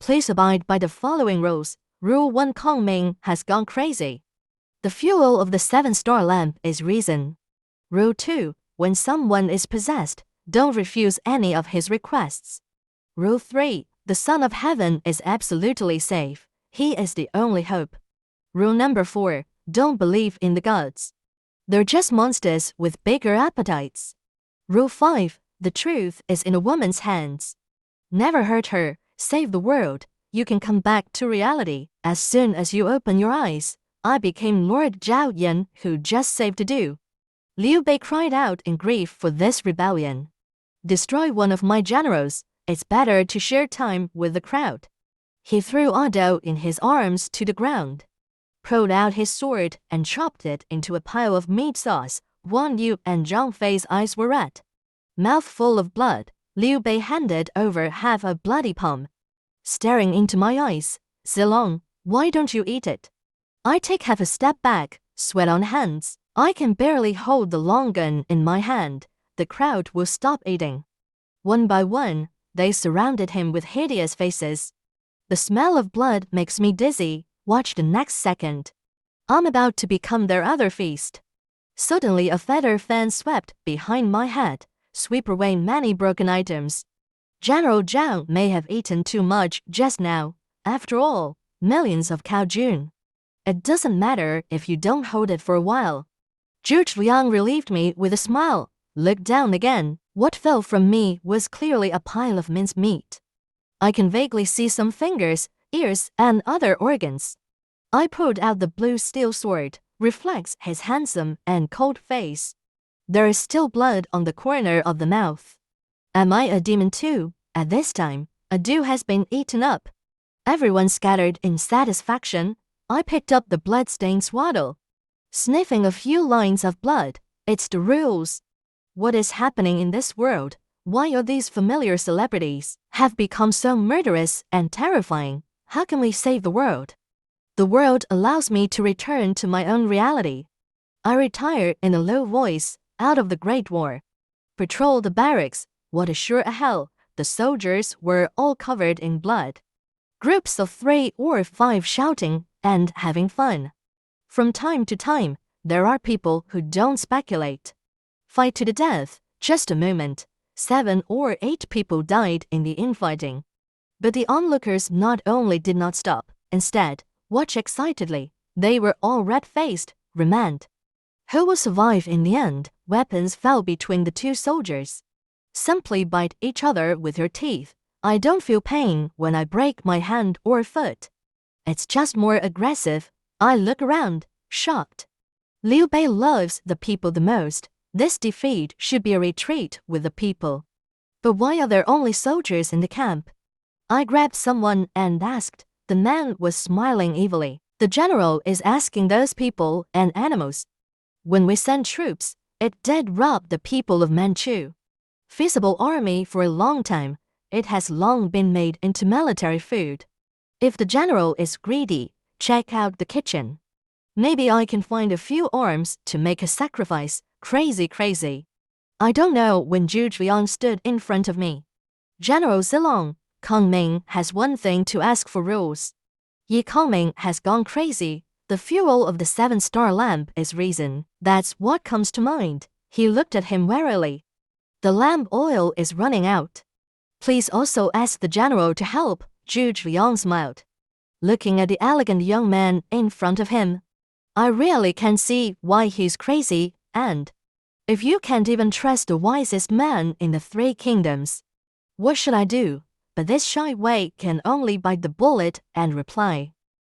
Please abide by the following rules. Rule 1: Kong Ming has gone crazy. The fuel of the 7-star lamp is reason. Rule 2: When someone is possessed, don't refuse any of his requests. Rule 3: The Son of Heaven is absolutely safe. He is the only hope. Rule number 4: Don't believe in the gods. They're just monsters with bigger appetites. Rule 5: The truth is in a woman's hands. Never hurt her, save the world. You can come back to reality. As soon as you open your eyes, I became Lord Zhao Yun, who just saved a do. Liu Bei cried out in grief for this rebellion. Destroy one of my generals. It's better to share time with the crowd. He threw Ado in his arms to the ground, pulled out his sword and chopped it into a pile of meat sauce. Wang Yu and Zhang Fei's eyes were red. Mouth full of blood, Liu Bei handed over half a bloody palm. Staring into my eyes, Zilong, why don't you eat it? I take half a step back, sweat on hands. I can barely hold the long gun in my hand. The crowd will stop eating. One by one, they surrounded him with hideous faces. The smell of blood makes me dizzy. Watch the next second. I'm about to become their other feast. Suddenly a feather fan swept behind my head, sweep away many broken items. General Zhang may have eaten too much just now. After all, millions of cow Jun. It doesn't matter if you don't hold it for a while. Zhu Liang relieved me with a smile. Looked down again. What fell from me was clearly a pile of minced meat. I can vaguely see some fingers, ears, and other organs. I pulled out the blue steel sword, reflects his handsome and cold face. There is still blood on the corner of the mouth. Am I a demon too? At this time, Adu has been eaten up. Everyone scattered in satisfaction. I picked up the blood-stained swaddle. Sniffing a few lines of blood. It's the rules. What is happening in this world? Why are these familiar celebrities have become so murderous and terrifying? How can we save the world? The world allows me to return to my own reality. I retire in a low voice, out of the Great War. Patrol the barracks. What a sure hell. The soldiers were all covered in blood. Groups of 3 or 5 shouting and having fun. From time to time, there are people who don't speculate. Fight to the death. Just a moment. 7 or 8 people died in the infighting. But the onlookers not only did not stop, instead, watch excitedly. They were all red-faced, remand. Who will survive in the end? Weapons fell between the 2 soldiers. Simply bite each other with your teeth. I don't feel pain when I break my hand or foot. It's just more aggressive. I look around, shocked. Liu Bei loves the people the most. This defeat should be a retreat with the people. But why are there only soldiers in the camp? I grabbed someone and asked. The man was smiling evilly. The general is asking those people and animals. When we send troops, it did rob the people of Manchu. Feasible army for a long time. It has long been made into military food. If the general is greedy, check out the kitchen. Maybe I can find a few arms to make a sacrifice. Crazy. I don't know when Zhu Liang stood in front of me. General Zilong, Kong Ming has one thing to ask for rules. Ye Kong Ming has gone crazy. The fuel of the 7-star lamp is reason. That's what comes to mind. He looked at him warily. The lamp oil is running out. Please also ask the general to help. Zhu Liang smiled, looking at the elegant young man in front of him. I really can see why he's crazy. And if you can't even trust the wisest man in the 3 kingdoms, what should I do? But this shy Wei can only bite the bullet and reply.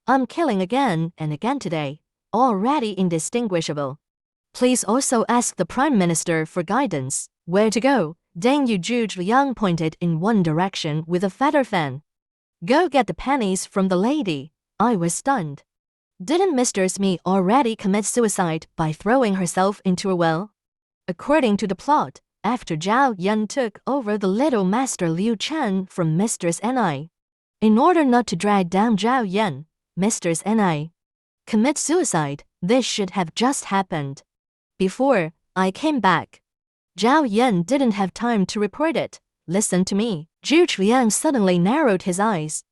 I'm killing again and again today, already indistinguishable. Please also ask the Prime Minister for guidance. Where to go? Deng Yu. Zhu Liang pointed in one direction with a feather fan. Go get the pennies from the lady. I was stunned. Didn't Mistress Mi already commit suicide by throwing herself into a well? According to the plot, after Zhao Yun took over the little master Liu Chen from Mistress Ni. In order not to drag down Zhao Yun, Mistress Ni commit suicide. This should have just happened before I came back. Zhao Yun didn't have time to report it. Listen to me. Zhu Liang suddenly narrowed his eyes.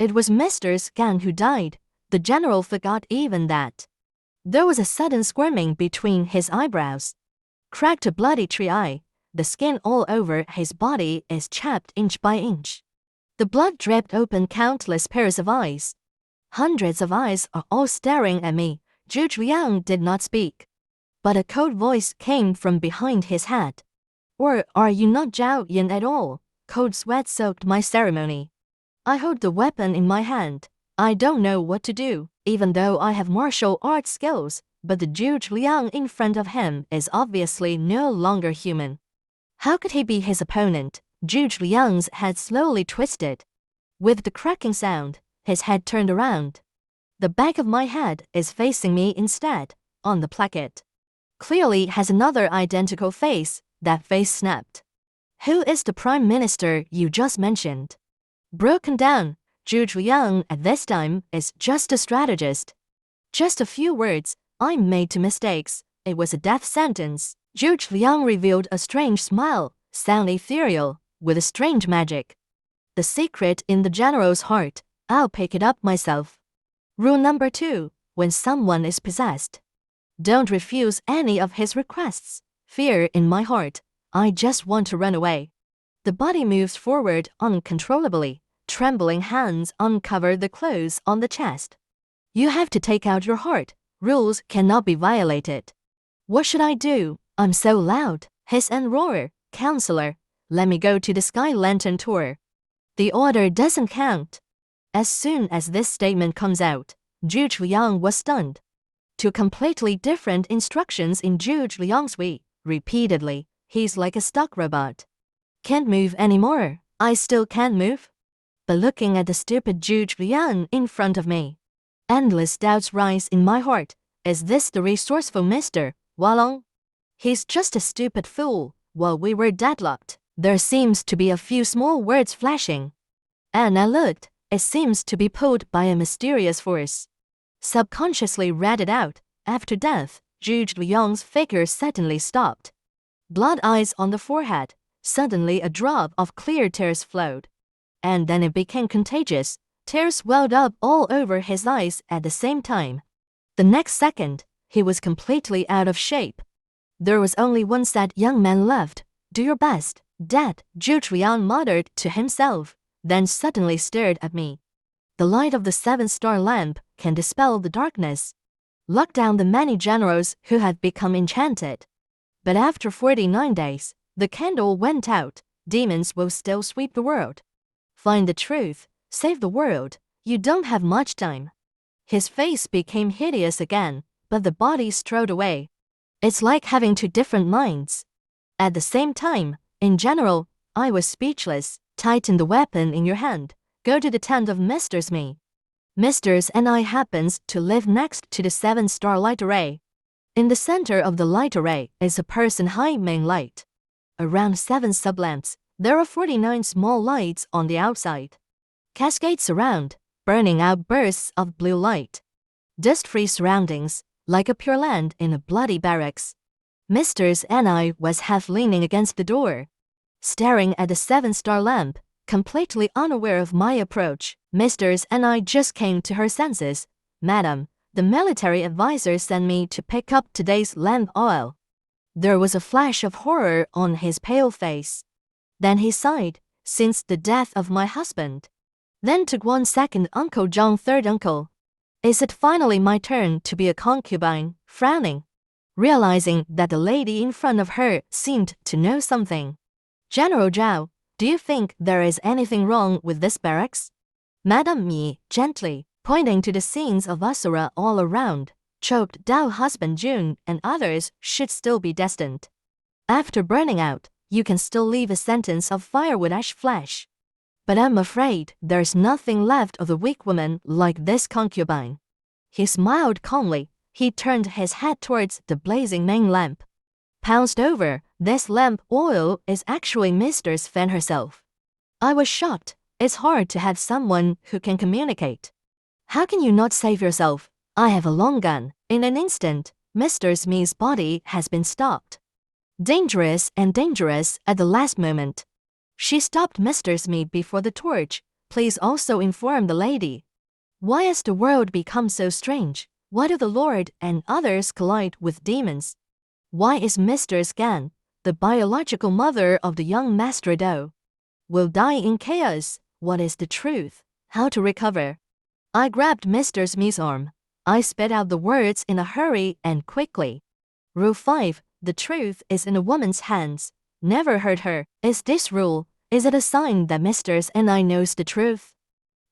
It was Mr. Gan who died. The general forgot even that. There was a sudden squirming between his eyebrows. Cracked a bloody tree eye. The skin all over his body is chapped inch by inch. The blood dripped open countless pairs of eyes. Hundreds of eyes are all staring at me. Zhu Liang did not speak. But a cold voice came from behind his head. Or are you not Zhao Yun at all? Cold sweat soaked my ceremony. I hold the weapon in my hand. I don't know what to do, even though I have martial arts skills, but the Zhu Liang in front of him is obviously no longer human. How could he be his opponent? Zhu Liang's head slowly twisted. With the cracking sound, his head turned around. The back of my head is facing me instead, on the placket. Clearly has another identical face. That face snapped. Who is the prime minister you just mentioned? Broken down, Zhu Liang at this time is just a strategist. Just a few words, I made two mistakes. It was a death sentence. Zhu Liang revealed a strange smile, sound ethereal, with a strange magic. The secret in the general's heart, I'll pick it up myself. Rule number 2, when someone is possessed, don't refuse any of his requests. Fear in my heart, I just want to run away. The body moves forward uncontrollably. Trembling hands uncover the clothes on the chest. You have to take out your heart. Rules cannot be violated. What should I do? I'm so loud. Hiss and roar. Counselor, let me go to the Sky Lantern tour. The order doesn't count. As soon as this statement comes out, Zhu Liang was stunned. Two completely different instructions in Zhu Liang's way. Repeatedly, he's like a stuck robot. Can't move anymore. I still can't move. But looking at the stupid Zhu Liang in front of me, endless doubts rise in my heart. Is this the resourceful Mr. Walong? He's just a stupid fool. While we were deadlocked, there seems to be a few small words flashing. And I looked. It seems to be pulled by a mysterious force. Subconsciously read it out. After death, Zhu Liang's figure suddenly stopped. Blood eyes on the forehead. Suddenly a drop of clear tears flowed. And then it became contagious. Tears welled up all over his eyes at the same time. The next second, he was completely out of shape. There was only one sad young man left. Do your best, Dad, Zhu Liang muttered to himself, then suddenly stared at me. The light of the 7-star lamp can dispel the darkness, lock down the many generals who had become enchanted. But after 49 days, the candle went out. Demons will still sweep the world. Find the truth, save the world. You don't have much time. His face became hideous again, but the body strode away. It's like having two different minds. At the same time, in general, I was speechless. Tighten the weapon in your hand. Go to the tent of Mr. Me. Mr. and I happens to live next to the 7-star light array. In the center of the light array is a person-high main light. Around 7 sublamps, there are 49 small lights on the outside. Cascades around, burning out bursts of blue light. Dust-free surroundings, like a pure land in a bloody barracks. Mr. and I was half leaning against the door, staring at the 7-star lamp, completely unaware of my approach. Mr. and I just came to her senses. Madam, the military advisor sent me to pick up today's lamp oil. There was a flash of horror on his pale face. Then he sighed, since the death of my husband. Then took 1 second, Uncle John, third uncle. Is it finally my turn to be a concubine? Frowning, realizing that the lady in front of her seemed to know something. General Zhao, do you think there is anything wrong with this barracks? Madame Mi, gently, pointing to the scenes of Asura all around, choked Dao husband Jun and others should still be destined. After burning out, you can still leave a sentence of firewood ash flesh. But I'm afraid there's nothing left of the weak woman like this concubine. He smiled calmly. He turned his head towards the blazing main lamp. Pounced over, this lamp oil is actually Mistress Fan herself. I was shocked. It's hard to have someone who can communicate. How can you not save yourself? I have a long gun. In an instant, Mr. Mi's body has been stopped. Dangerous and dangerous at the last moment. She stopped Mr. Mi before the torch. Please also inform the lady. Why has the world become so strange? Why do the Lord and others collide with demons? Why is Mistress Gan, the biological mother of the young Master Do, will die in chaos? What is the truth? How to recover? I grabbed Mistress Mi's arm. I spit out the words in a hurry and quickly. Rule 5. The truth is in a woman's hands. Never hurt her. Is this rule? Is it a sign that Mistress N.I. knows the truth?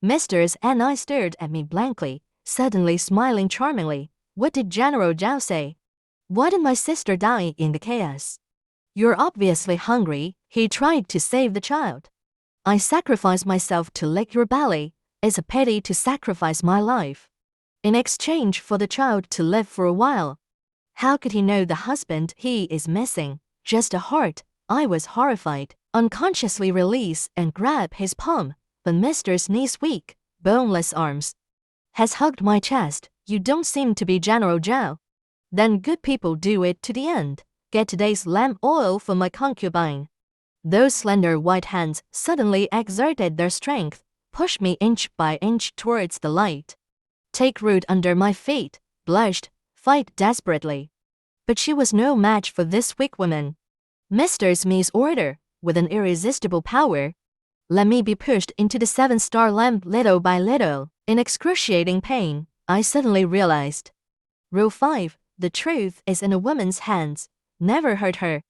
Mistress N.I. stared at me blankly, suddenly smiling charmingly. What did General Zhao say? Why did my sister die in the chaos? You're obviously hungry. He tried to save the child. I sacrificed myself to lick your belly. It's a pity to sacrifice my life in exchange for the child to live for a while. How could he know the husband he is missing? Just a heart. I was horrified. Unconsciously release and grab his palm, but Mistress Ni's weak, boneless arms has hugged my chest. You don't seem to be General Zhao. Then good people do it to the end. Get today's lamp oil for my concubine. Those slender white hands suddenly exerted their strength, pushed me inch by inch towards the light. Take root under my feet, blushed, fight desperately. But she was no match for this weak woman. Mistress Mi's order, with an irresistible power, let me be pushed into the 7-star lamp little by little. In excruciating pain, I suddenly realized. Rule 5. The truth is in a woman's hands. Never hurt her.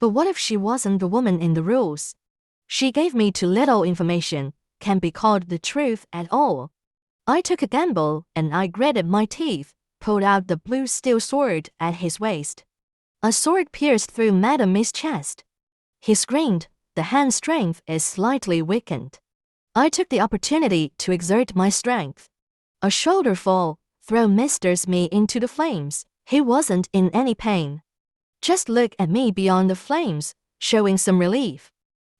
But what if she wasn't the woman in the rules? She gave me too little information, can't be called the truth at all. I took a gamble and I gritted my teeth, pulled out the blue steel sword at his waist. A sword pierced through Madame Mi's chest. He screamed. The hand strength is slightly weakened. I took the opportunity to exert my strength. A shoulder fall, throw Mistress Mi into the flames. He wasn't in any pain. Just look at me beyond the flames, showing some relief.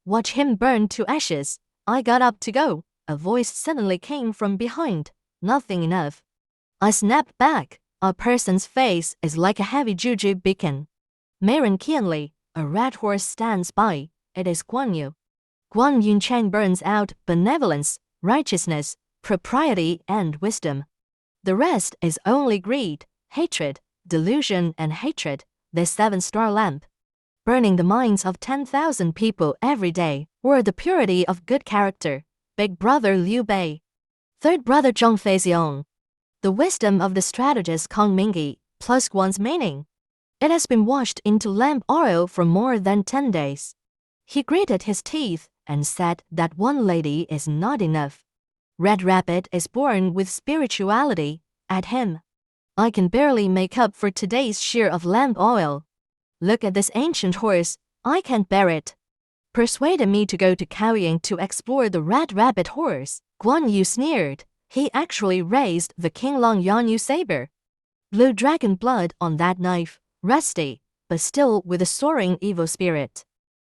Watch him burn to ashes. I got up to go. A voice suddenly came from behind. Nothing enough. I snapped back. A person's face is like a heavy juju beacon. Marin keenly, a red horse stands by. It is Guan Yu. Guan Yun Chang burns out benevolence, righteousness, propriety, and wisdom. The rest is only greed, hatred, delusion, and hatred. The 7-star lamp, burning the minds of 10,000 people every day, or the purity of good character. Big brother Liu Bei. Third brother Zhong Feixiong. The wisdom of the strategist Kong Mingyi, plus Guan's meaning. It has been washed into lamp oil for more than 10 days. He gritted his teeth and said that one lady is not enough. Red Rabbit is born with spirituality. At him. I can barely make up for today's share of lamp oil. Look at this ancient horse. I can't bear it. Persuaded me to go to Kaoying to explore the Red Rabbit horse. Guan Yu sneered. He actually raised the King Long Yanyu saber. Blue dragon blood on that knife, rusty, but still with a soaring evil spirit.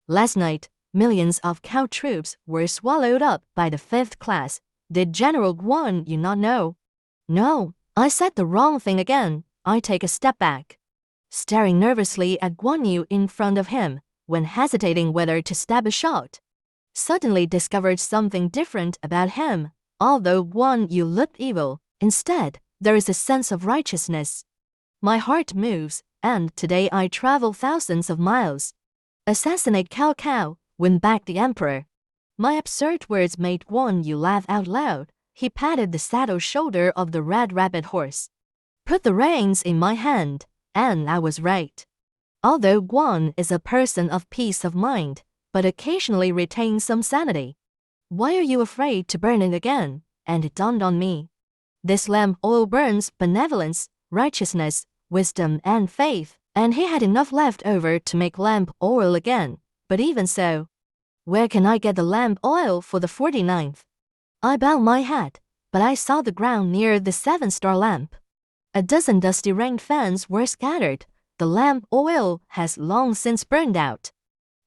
Last night, millions of cow troops were swallowed up by the 5th class. Did General Guan Yu not know? No, I said the wrong thing again. I take a step back. Staring nervously at Guan Yu in front of him, when hesitating whether to stab a shot. Suddenly discovered something different about him. Although Guan Yu looked evil, instead, there is a sense of righteousness. My heart moves, and today I travel thousands of miles. Assassinate Cao Cao, win back the emperor. My absurd words made Guan Yu laugh out loud. He patted the saddle shoulder of the Red Rabbit horse. Put the reins in my hand, and I was right. Although Guan is a person of peace of mind, but occasionally retains some sanity. Why are you afraid to burn it again? And it dawned on me. This lamp oil burns benevolence, righteousness, wisdom, and faith, and he had enough left over to make lamp oil again. But even so, where can I get the lamp oil for the 49th? I bowed my head, but I saw the ground near the 7-star lamp. A dozen dusty rain fans were scattered. The lamp oil has long since burned out.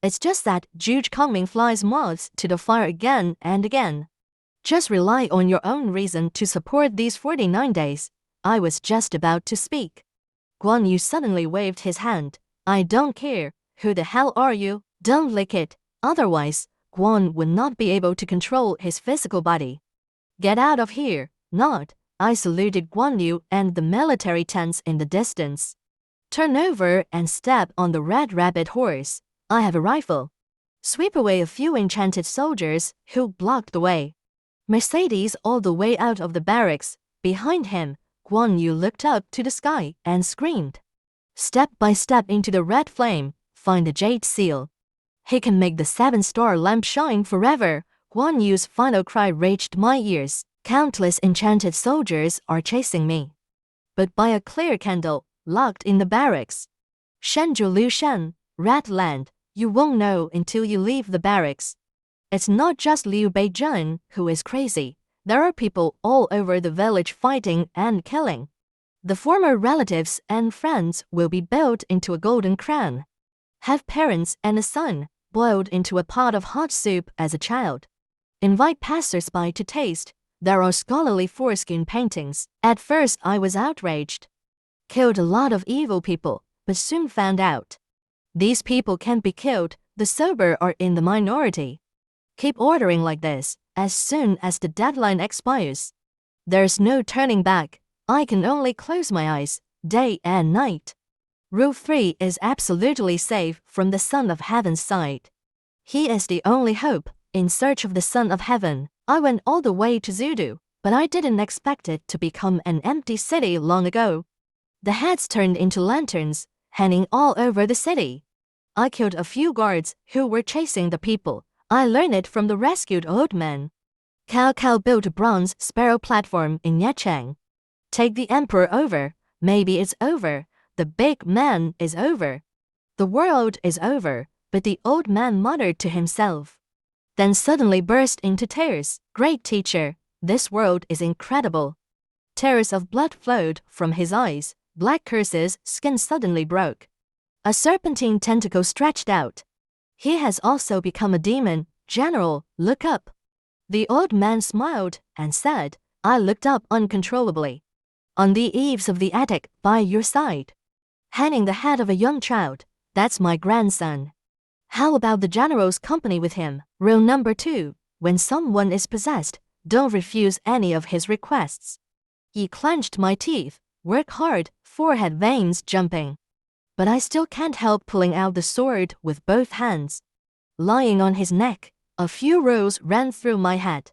It's just that Juge Kongming flies moths to the fire again and again. Just rely on your own reason to support these 49 days. I was just about to speak. Guan Yu suddenly waved his hand. I don't care. Who the hell are you? Don't lick it. Otherwise, Guan would not be able to control his physical body. "Get out of here, not!" I saluted Guan Yu and the military tents in the distance. "Turn over and step on the red rabbit horse. I have a rifle." Sweep away a few enchanted soldiers who blocked the way. Mercedes all the way out of the barracks. Behind him, Guan Yu looked up to the sky and screamed. "Step by step into the red flame, find the jade seal. He can make the 7-star lamp shine forever." Guan Yu's final cry reached my ears. "Countless enchanted soldiers are chasing me. But by a clear candle, locked in the barracks. Shenju Liu Shen, Rat Land, you won't know until you leave the barracks. It's not just Liu Beijun who is crazy. There are people all over the village fighting and killing. The former relatives and friends will be built into a golden crown. Have parents and a son boiled into a pot of hot soup as a child. Invite passers-by to taste. There are scholarly foreskin paintings." At first I was outraged. Killed a lot of evil people, but soon found out. These people can't be killed, the sober are in the minority. Keep ordering like this, as soon as the deadline expires. There's no turning back. I can only close my eyes, day and night. Rule 3 is absolutely safe from the Son of Heaven's side. He is the only hope. In search of the Son of Heaven, I went all the way to Zudu, but I didn't expect it to become an empty city long ago. The heads turned into lanterns, hanging all over the city. I killed a few guards who were chasing the people. I learned it from the rescued old man. Cao Cao built a bronze sparrow platform in Yecheng. Take the emperor over. Maybe it's over. The big man is over. The world is over, but the old man muttered to himself. Then suddenly burst into tears. "Great teacher, this world is incredible." Tears of blood flowed from his eyes. Black curses, skin suddenly broke. A serpentine tentacle stretched out. "He has also become a demon. General, look up." The old man smiled and said. I looked up uncontrollably. On the eaves of the attic, by your side, hanging the head of a young child. That's my grandson. How about the general's company with him? Rule number 2, when someone is possessed, don't refuse any of his requests. He clenched my teeth, work hard, forehead veins jumping. But I still can't help pulling out the sword with both hands. Lying on his neck, a few rules ran through my head.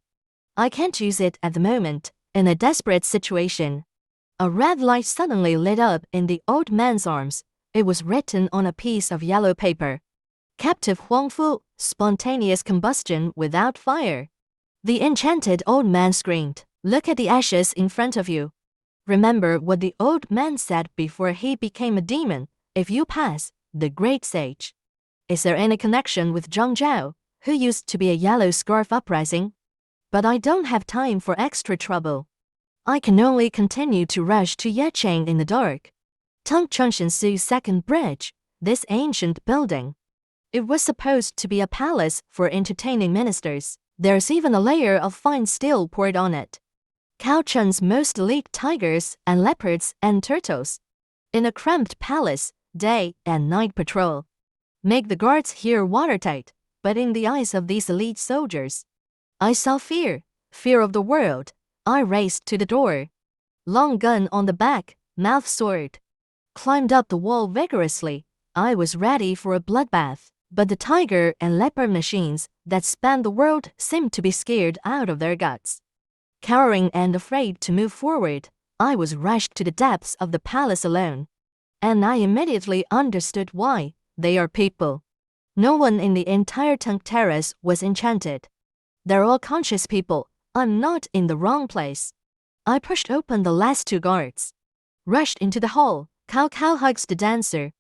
I can't use it at the moment, in a desperate situation. A red light suddenly lit up in the old man's arms. It was written on a piece of yellow paper. Captive Huangfu, spontaneous combustion without fire. The enchanted old man screamed. Look at the ashes in front of you. Remember what the old man said before he became a demon. If you pass, the great sage. Is there any connection with Zhang Zhao, who used to be a yellow scarf uprising? But I don't have time for extra trouble. I can only continue to rush to Yecheng in the dark. Tongcheng Su's second bridge, this ancient building. It was supposed to be a palace for entertaining ministers. There's even a layer of fine steel poured on it. Cao Chen's most elite tigers and leopards and turtles. In a cramped palace, day and night patrol. Make the guards here watertight, but in the eyes of these elite soldiers, I saw fear, fear of the world. I raced to the door. Long gun on the back, mouth sword. Climbed up the wall vigorously. I was ready for a bloodbath. But the tiger and leopard machines that span the world seemed to be scared out of their guts. Cowering and afraid to move forward, I was rushed to the depths of the palace alone. And I immediately understood why. They are people. No one in the entire Tank Terrace was enchanted. They're all conscious people. I'm not in the wrong place. I pushed open the last 2 guards. Rushed into the hall. Cao Cao hugs the dancer.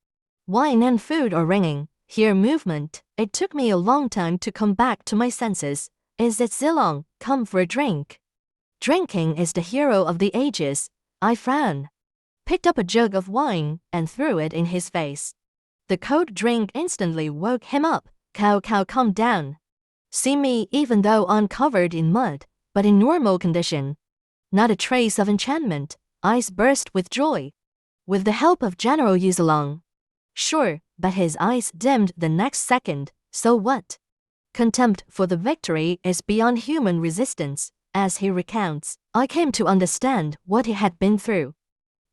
Wine and food are ringing. Hear movement. It took me a long time to come back to my senses. Is it Zilong? Come for a drink. Drinking is the hero of the ages. I frowned. Picked up a jug of wine and threw it in his face. The cold drink instantly woke him up. Cao Cao, calm down. See me even though I'm covered in mud, but in normal condition. Not a trace of enchantment. Eyes burst with joy. With the help of General Yuzilong. Sure, but his eyes dimmed the next second. So what? contempt for the victory is beyond human resistance. As he recounts, I came to understand what he had been through.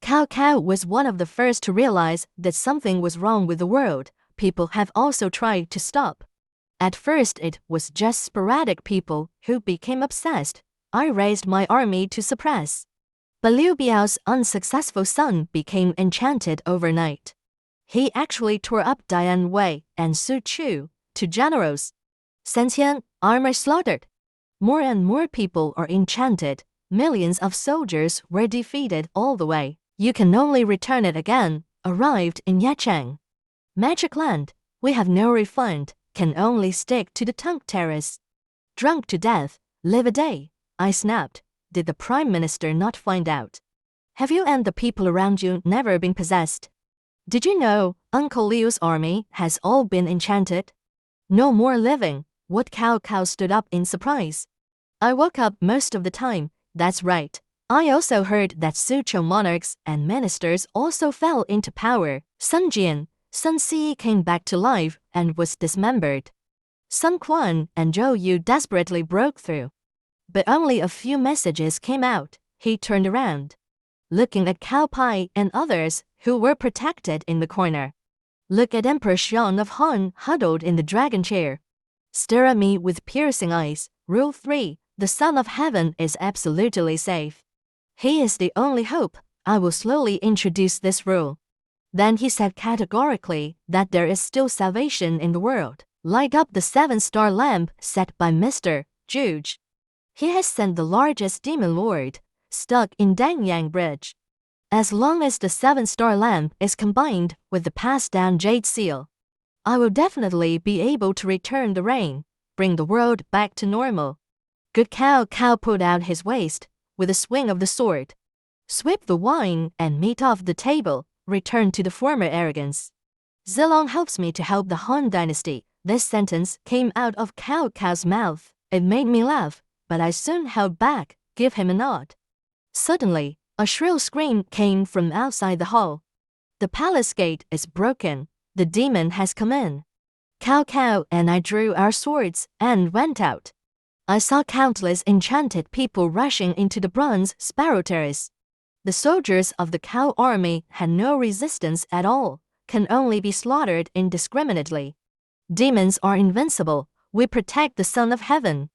Cao Cao was one of the first to realize that something was wrong with the world. People have also tried to stop. At first it was just sporadic people who became obsessed. I raised my army to suppress. But Liu Biao's unsuccessful son became enchanted overnight. He actually tore up Dian Wei and Su Chu, two generals. Sentian, armor slaughtered. More and more people are enchanted. Millions of soldiers were defeated all the way. You can only return it again. Arrived in Yacheng. Magic land. We have no refund. Can only stick to the Tunk Terrace. Drunk to death. Live a day. I snapped. Did the Prime Minister not find out? Have you and the people around you never been possessed? Did you know Uncle Liu's army has all been enchanted? No more living. What? Cao Cao stood up in surprise. I woke up most of the time. That's right. I also heard that Suzhou monarchs and ministers also fell into power. Sun Jian, Sun Si came back to life and was dismembered. Sun Quan and Zhao Yun desperately broke through. But only a few messages came out. He turned around, looking at Cao Pai and others who were protected in the corner. Look at Emperor Xian of Han huddled in the dragon chair. Stare at me with piercing eyes. Rule 3. The Son of Heaven is absolutely safe. He is the only hope. I will slowly introduce this rule. Then he said categorically that there is still salvation in the world. Light up the 7-star lamp set by Mr. Juge. He has sent the largest demon lord, stuck in Dangyang Bridge. As long as the 7-star lamp is combined with the passed-down jade seal, I will definitely be able to return the rain, bring the world back to normal. Good. Cao Cao put out his waist, with a swing of the sword, swept the wine and meat off the table, returned to the former arrogance. Zilong helps me to help the Han dynasty. This sentence came out of Cao Cao's mouth. It made me laugh, but I soon held back. Give him a nod. Suddenly, a shrill scream came from outside the hall. The palace gate is broken. The demon has come in. Cao Cao and I drew our swords and went out. I saw countless enchanted people rushing into the bronze sparrow terrace. The soldiers of the Cao army had no resistance at all, can only be slaughtered indiscriminately. Demons are invincible. We protect the Son of Heaven.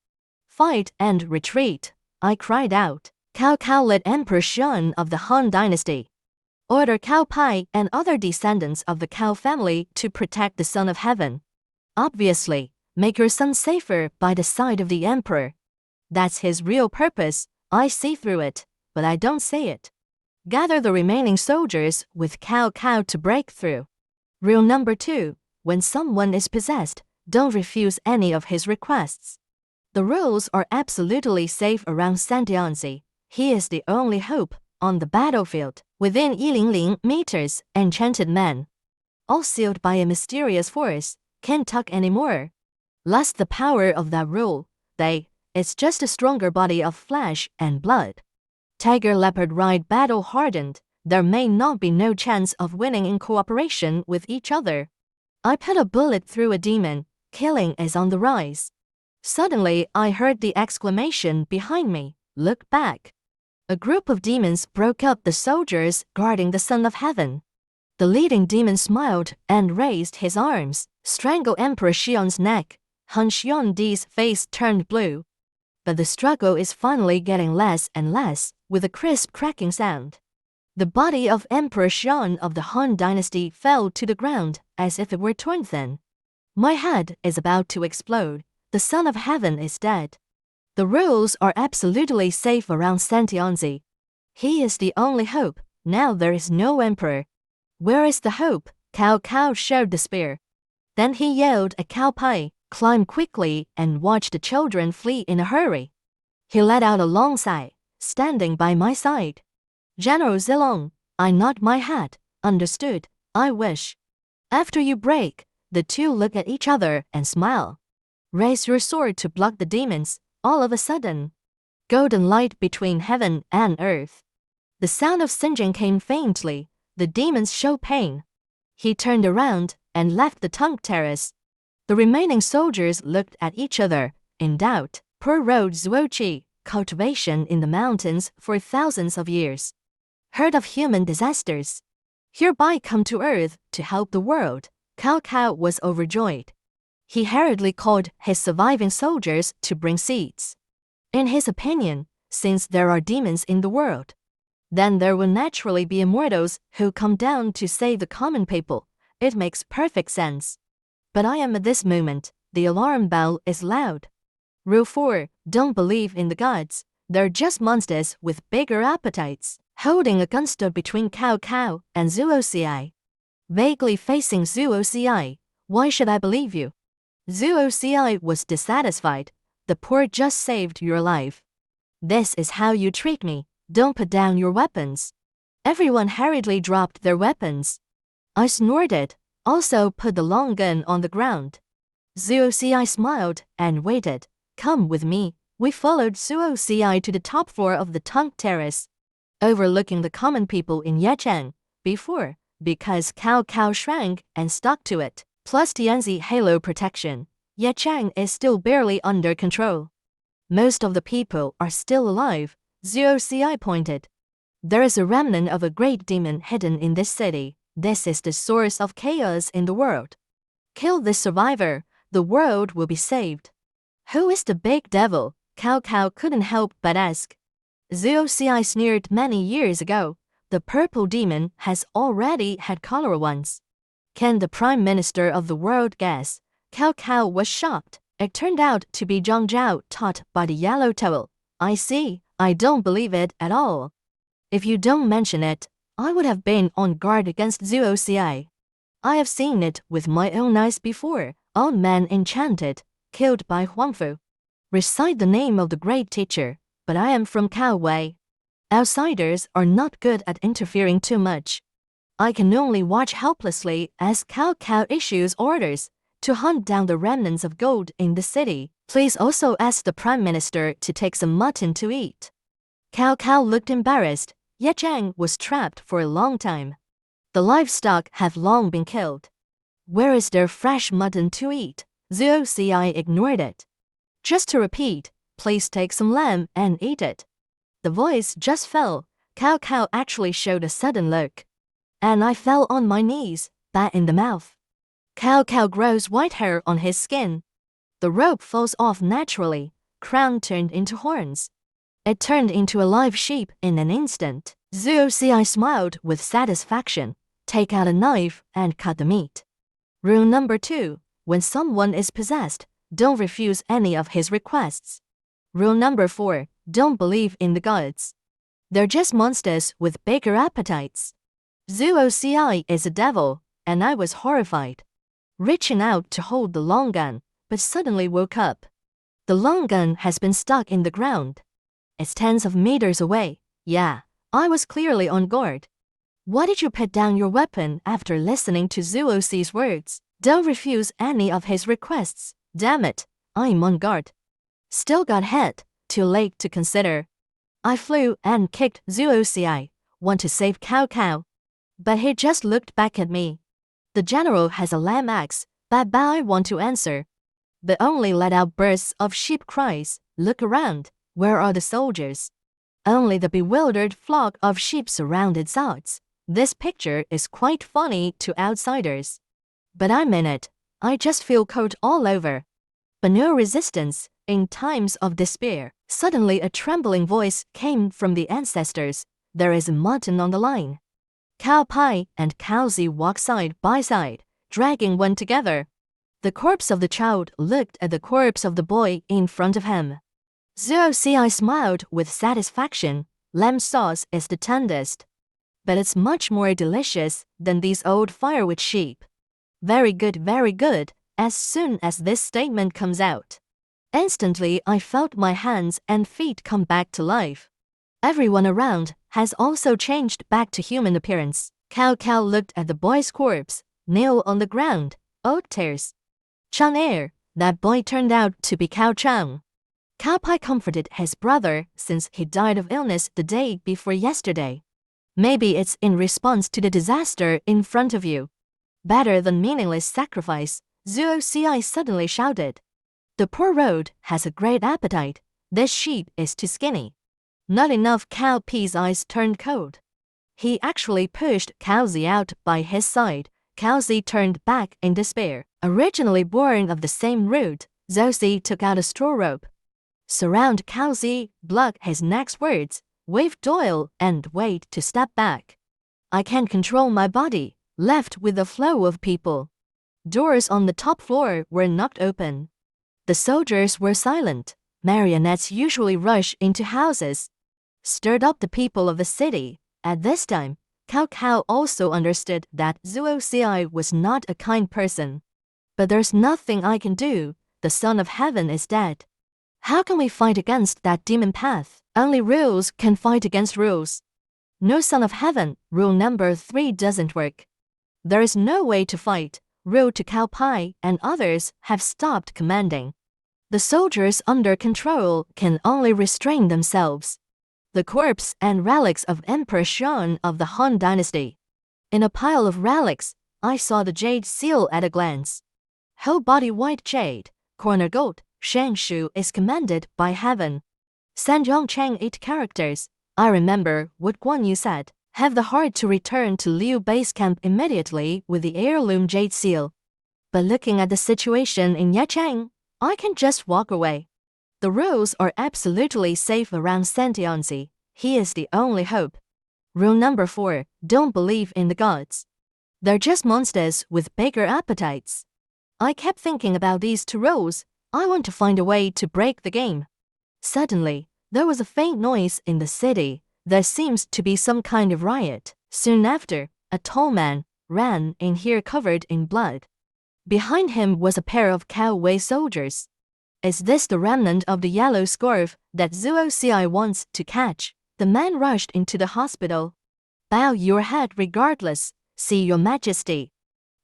Fight and retreat, I cried out. Cao Cao led Emperor Xian of the Han dynasty. Order Cao Pai and other descendants of the Cao family to protect the Son of Heaven. Obviously, make your son safer by the side of the emperor. That's his real purpose. I see through it, but I don't say it. Gather the remaining soldiers with Cao Cao to break through. Rule number 2. When someone is possessed, don't refuse any of his requests. The rules are absolutely safe around Santianzi. He is the only hope. On the battlefield, within 100 meters, enchanted men, all sealed by a mysterious force, can't talk anymore. Lost the power of that rule. It's just a stronger body of flesh and blood. Tiger leopard ride battle hardened. There may not be no chance of winning in cooperation with each other. I put a bullet through a demon. Killing is on the rise. Suddenly, I heard the exclamation behind me. Look back. A group of demons broke up the soldiers guarding the Son of Heaven. The leading demon smiled and raised his arms, strangled Emperor Xian's neck. Han Xiandi's face turned blue. But the struggle is finally getting less and less, with a crisp cracking sound. The body of Emperor Xian of the Han dynasty fell to the ground as if it were torn thin. My head is about to explode. The Son of Heaven is dead. The rules are absolutely safe around Santianzi. He is the only hope. Now there is no emperor. Where is the hope? Cao Cao showed the spear. Then he yelled at Cao Pai, climb quickly and watch the children flee in a hurry. He let out a long sigh, standing by my side. General Zilong, I nod my head. Understood, I wish. After you break, the two look at each other and smile. Raise your sword to block the demons. All of a sudden, golden light between heaven and earth. The sound of singeing came faintly. The demons show pain. He turned around and left the Tunk Terrace. The remaining soldiers looked at each other, in doubt. Poor road Zuoqi, cultivation in the mountains for thousands of years. Heard of human disasters. Hereby come to earth to help the world. Cao Cao was overjoyed. He hurriedly called his surviving soldiers to bring seeds. In his opinion, since there are demons in the world, then there will naturally be immortals who come down to save the common people. It makes perfect sense. But I am at this moment, the alarm bell is loud. Rule 4. Don't believe in the gods. They're just monsters with bigger appetites. Holding a gun stood between Cao Cao and Zuoci. Vaguely facing Zuoci. Why should I believe you? Zuoci was dissatisfied. The poor just saved your life. This is how you treat me. Don't put down your weapons. Everyone hurriedly dropped their weapons. I snorted. Also put the long gun on the ground. Zuoci smiled and waited. Come with me. We followed Zuoci to the top floor of the Tunk Terrace, overlooking the common people in Yecheng. Because Cao Cao shrank and stuck to it, plus Tianzi halo protection, Yecheng is still barely under control. Most of the people are still alive, Zuoci pointed. There is a remnant of a great demon hidden in this city. This is the source of chaos in the world. Kill this survivor, the world will be saved. Who is the big devil? Cao Cao couldn't help but ask. Zuoci sneered many years ago. The purple demon has already had cholera once. Can the prime minister of the world guess? Cao Cao was shocked. It turned out to be Zhang Zhao taught by the yellow towel. I see. I don't believe it at all. If you don't mention it, I would have been on guard against Zuoci. I have seen it with my own eyes before. Old man enchanted, killed by Huangfu. Recite the name of the great teacher, but I am from Cao Wei. Outsiders are not good at interfering too much. I can only watch helplessly as Cao Cao issues orders to hunt down the remnants of gold in the city. Please also ask the prime minister to take some mutton to eat. Cao Cao looked embarrassed. Yecheng was trapped for a long time. The livestock have long been killed. Where is there fresh mutton to eat? Zuoci ignored it. Just to repeat, please take some lamb and eat it. The voice just fell. Cao Cao actually showed a sudden look. And I fell on my knees, bat in the mouth. Cao Cao grows white hair on his skin. The rope falls off naturally. Crown turned into horns. It turned into a live sheep in an instant. Zuoci smiled with satisfaction. Take out a knife and cut the meat. Rule number 2. When someone is possessed, don't refuse any of his requests. Rule number 4. Don't believe in the gods. They're just monsters with bigger appetites. Zuoci is a devil, and I was horrified. Reaching out to hold the long gun, but suddenly woke up. The long gun has been stuck in the ground. It's tens of meters away. Yeah, I was clearly on guard. Why did you put down your weapon after listening to Zuoci's words? Don't refuse any of his requests. Damn it, I'm on guard. Still got hit. Too late to consider. I flew and kicked Zuoci. Want to save Cao Cao. But he just looked back at me. The general has a lamb axe, but I want to answer. But only let out bursts of sheep cries. Look around. Where are the soldiers? Only the bewildered flock of sheep surrounded Zots. This picture is quite funny to outsiders. But I'm in it. I just feel cold all over. But no resistance. In times of despair, suddenly a trembling voice came from the ancestors. There is a mutton on the line. Cao Pai and Cao Zi walk side by side, dragging one together. The corpse of the child looked at the corpse of the boy in front of him. Zuoci smiled with satisfaction. Lamb sauce is the tenderest. But it's much more delicious than these old firewood sheep. Very good, very good. As soon as this statement comes out, instantly I felt my hands and feet come back to life. Everyone around has also changed back to human appearance. Cao Cao looked at the boy's corpse, kneel on the ground. Old tears. Chang that boy turned out to be Cao Chang. Cao Pai comforted his brother since he died of illness the day before yesterday. Maybe it's in response to the disaster in front of you. Better than meaningless sacrifice. Zhao Ci suddenly shouted. The poor road has a great appetite. This sheep is too skinny. Not enough. Cao Pi's eyes turned cold. He actually pushed Cao Zi out by his side. Cao Zi turned back in despair. Originally born of the same root, Zhao Zi took out a straw rope. Surround Cao Zi, block his next words, waved oil, and wait to step back. I can't control my body, left with the flow of people. Doors on the top floor were knocked open. The soldiers were silent. Marionettes usually rush into houses, stirred up the people of the city. At this time, Cao Cao also understood that Zhao Ci was not a kind person. But there's nothing I can do. The Son of Heaven is dead. How can we fight against that demon path? Only rules can fight against rules. No Son of Heaven, rule number 3 doesn't work. There is no way to fight. Rule to Cao Pi and others have stopped commanding. The soldiers under control can only restrain themselves. The corpse and relics of Emperor Xian of the Han Dynasty. In a pile of relics, I saw the jade seal at a glance. Whole body white jade, corner gold. Shan Shu is commanded by heaven. San Yongchang 8 characters. I remember what Guan Yu said. Have the heart to return to Liu base camp immediately with the heirloom jade seal. But looking at the situation in Yachang, I can just walk away. The rules are absolutely safe around Santianzi. He is the only hope. Rule number 4, don't believe in the gods. They're just monsters with bigger appetites. I kept thinking about these 2 rules. I want to find a way to break the game. Suddenly, there was a faint noise in the city. There seems to be some kind of riot. Soon after, a tall man ran in here covered in blood. Behind him was a pair of Cao Wei soldiers. Is this the remnant of the yellow scarf that Zhao Ci wants to catch? The man rushed into the hospital. Bow your head regardless, see your majesty.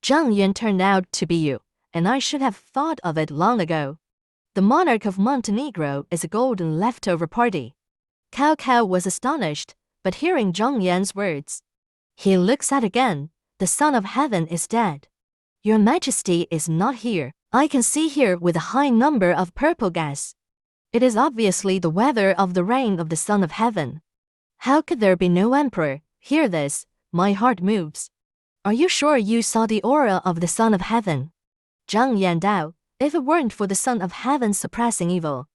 Zhao Yun turned out to be you, and I should have thought of it long ago. The monarch of Montenegro is a golden leftover party. Cao Cao was astonished, but hearing Zhang Yan's words, he looks at again. The Son of Heaven is dead. Your Majesty is not here. I can see here with a high number of purple gas. It is obviously the weather of the reign of the Son of Heaven. How could there be no emperor? Hear this, my heart moves. Are you sure you saw the aura of the Son of Heaven? Zhang Yan Dao, if it weren't for the Son of Heaven suppressing evil,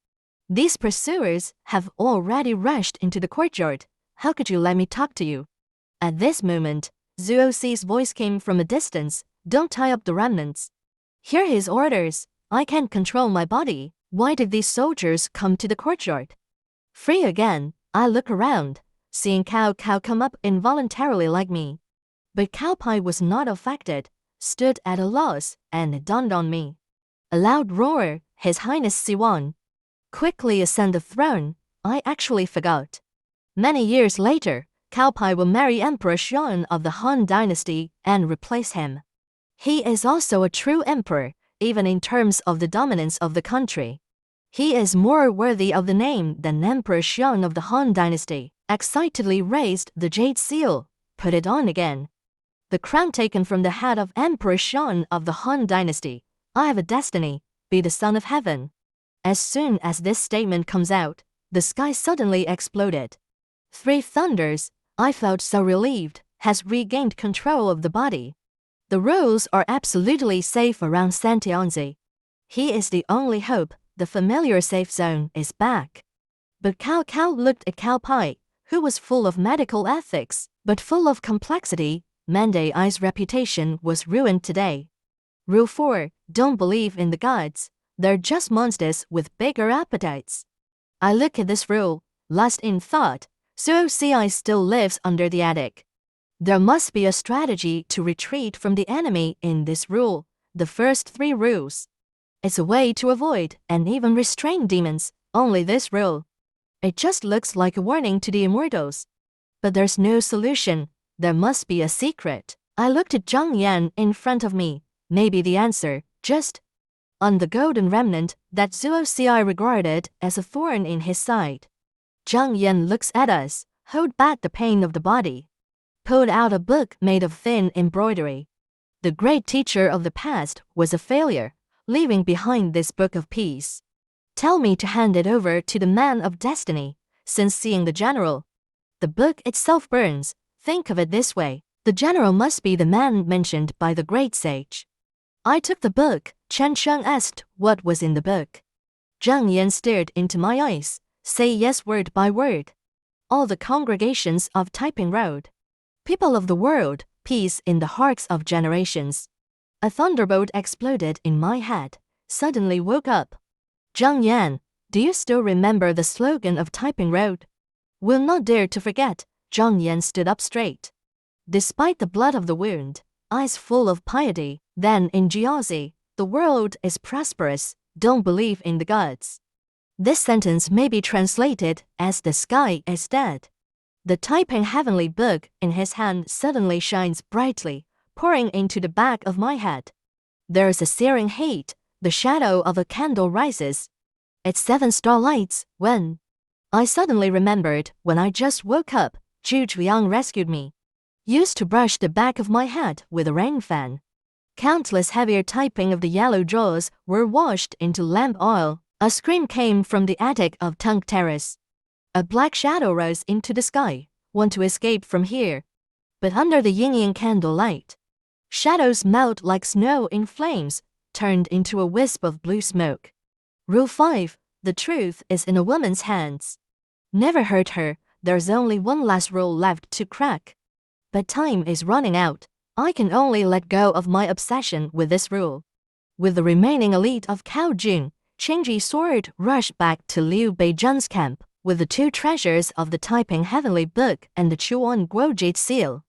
these pursuers have already rushed into the courtyard. How could you let me talk to you? At this moment, Zhao Ci's voice came from a distance. Don't tie up the remnants. Hear his orders. I can't control my body. Why did these soldiers come to the courtyard? Free again. I look around, seeing Cao Cao come up involuntarily like me. But Cao Pi was not affected, stood at a loss, and it dawned on me. A loud roar, His Highness Siwan. Quickly ascend the throne. I actually forgot. Many years later, Cao Pi will marry Emperor Xian of the Han Dynasty and replace him. He is also a true emperor, even in terms of the dominance of the country. He is more worthy of the name than Emperor Xian of the Han Dynasty. Excitedly raised the jade seal, put it on again. The crown taken from the head of Emperor Xian of the Han Dynasty. I have a destiny, be the Son of Heaven. As soon as this statement comes out, the sky suddenly exploded. 3 thunders, I felt so relieved, has regained control of the body. The rules are absolutely safe around Santianzi. He is the only hope. The familiar safe zone is back. But Cao Cao looked at Cao Pi, who was full of medical ethics, but full of complexity. Mande Ai's reputation was ruined today. Rule 4, don't believe in the gods. They're just monsters with bigger appetites. I look at this rule, lost in thought. Zhao Ci still lives under the attic. There must be a strategy to retreat from the enemy in this rule, the first 3 rules. It's a way to avoid and even restrain demons, only this rule. It just looks like a warning to the immortals. But there's no solution. There must be a secret. I looked at Zhang Yan in front of me. Maybe the answer, just on the golden remnant that Zhao Ci regarded as a thorn in his side. Zhang Yan looks at us, hold back the pain of the body. Pulled out a book made of thin embroidery. The great teacher of the past was a failure, leaving behind this book of peace. Tell me to hand it over to the man of destiny, since seeing the general. The book itself burns. Think of it this way. The general must be the man mentioned by the great sage. I took the book. Chen Sheng asked what was in the book. Zhang Yan stared into my eyes. Say yes word by word. All the congregations of Taiping Road. People of the world, peace in the hearts of generations. A thunderbolt exploded in my head. Suddenly woke up. Zhang Yan, do you still remember the slogan of Taiping Road? Will not dare to forget. Zhang Yan stood up straight. Despite the blood of the wound, eyes full of piety, then in Jiazi, the world is prosperous, don't believe in the gods. This sentence may be translated as the sky is dead. The Taiping heavenly book in his hand suddenly shines brightly, pouring into the back of my head. There is a searing heat, the shadow of a candle rises. It's 7 starlights when I suddenly remembered when I just woke up, Zhu Zhuliang rescued me. Used to brush the back of my head with a rain fan. Countless heavier typing of the yellow jaws were washed into lamp oil. A scream came from the attic of Tung Terrace. A black shadow rose into the sky. Want to escape from here. But under the yin-yang candlelight, shadows melt like snow in flames, turned into a wisp of blue smoke. Rule 5. The truth is in a woman's hands. Never hurt her. There's only one last rule left to crack. But time is running out. I can only let go of my obsession with this rule. With the remaining elite of Cao Jun, Qingji Sword rushed back to Liu Beizhen's camp with the 2 treasures of the Taiping Heavenly Book and the Chuan Guojit seal.